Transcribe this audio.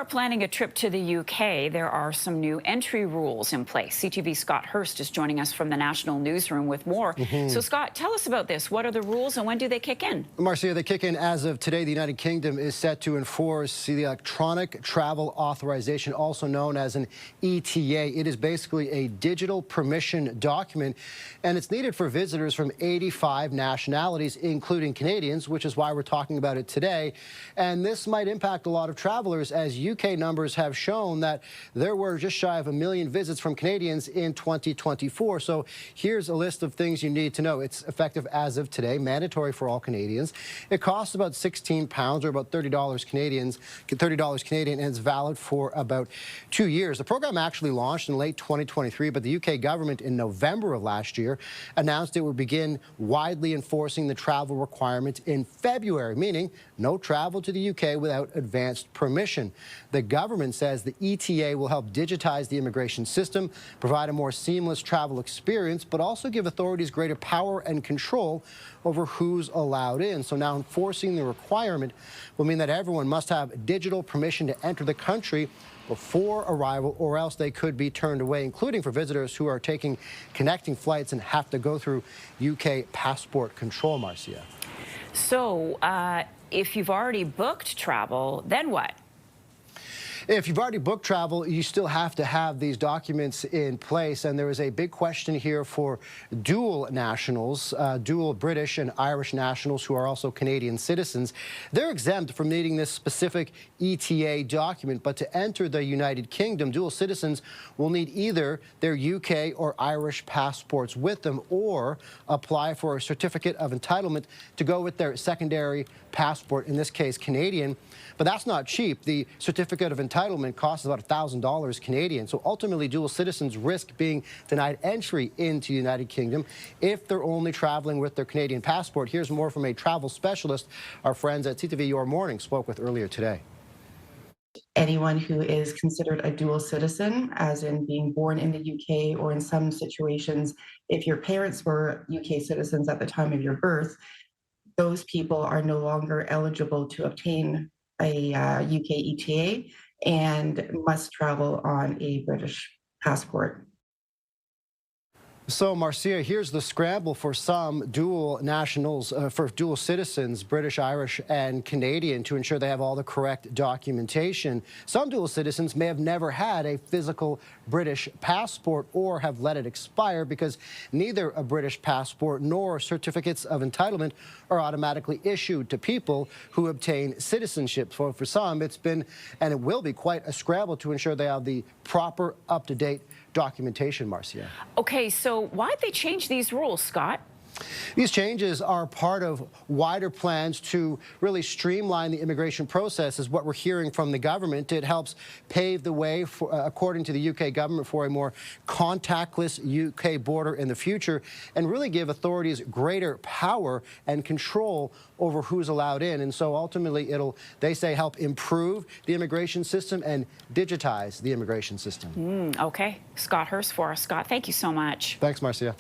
are planning a trip to the UK, there are some new entry rules in place. CTV Scott Hurst is joining us from the National Newsroom with more. So, Scott, tell us about this. What are the rules and when do they kick in? Marcia, they kick in as of today. The United Kingdom is set to enforce the Electronic Travel Authorization, also known as an ETA. It is basically a digital permission document, and it's needed for visitors from 85 nationalities, including Canadians, which is why we're talking about it today. And this might impact a lot of travelers, as UK numbers have shown that there were just shy of 1 million visits from Canadians in 2024. So here's a list of things you need to know. It's effective as of today, mandatory for all Canadians. It costs about £16 or about $30 Canadian, and it's valid for about 2 years. The program actually launched in late 2023, but the UK government in November of last year announced it would begin widely enforcing the travel requirement in February, meaning no travel to the UK without advanced permission. The government says the ETA will help digitize the immigration system, provide a more seamless travel experience, but also give authorities greater power and control over who's allowed in. So now enforcing the requirement will mean that everyone must have digital permission to enter the country before arrival, or else they could be turned away, including for visitors who are taking connecting flights and have to go through UK passport control, Marcia. So, if you've already booked travel, then what? If you've already booked travel, you still have to have these documents in place. And there is a big question here for dual nationals, dual British and Irish nationals who are also Canadian citizens. They're exempt from needing this specific ETA document. But to enter the United Kingdom, dual citizens will need either their UK or Irish passports with them, or apply for a certificate of entitlement to go with their secondary passport, in this case Canadian. But that's not cheap. The certificate of entitlement costs about $1,000 Canadian. So ultimately, dual citizens risk being denied entry into the United Kingdom if they're only traveling with their Canadian passport. Here's more from a travel specialist our friends at CTV Your Morning spoke with earlier today. Anyone who is considered a dual citizen, as in being born in the UK, or in some situations, if your parents were UK citizens at the time of your birth, those people are no longer eligible to obtain a UK ETA and must travel on a British passport. So, Marcia, here's the scramble for some dual nationals, for dual citizens, British, Irish, and Canadian, to ensure they have all the correct documentation. Some dual citizens may have never had a physical British passport or have let it expire, because neither a British passport nor certificates of entitlement are automatically issued to people who obtain citizenship. So for some, it's been, and it will be, quite a scramble to ensure they have the proper, up-to-date documentation, Marcia. Okay, so why'd they change these rules, Scott? These changes are part of wider plans to really streamline the immigration process, is what we're hearing from the government. It helps pave the way, for, according to the UK government, for a more contactless UK border in the future, and really give authorities greater power and control over who's allowed in. And so ultimately it'll, they say, help improve the immigration system and digitize the immigration system. Okay. Scott Hurst for us. Scott, thank you so much. Thanks, Marcia.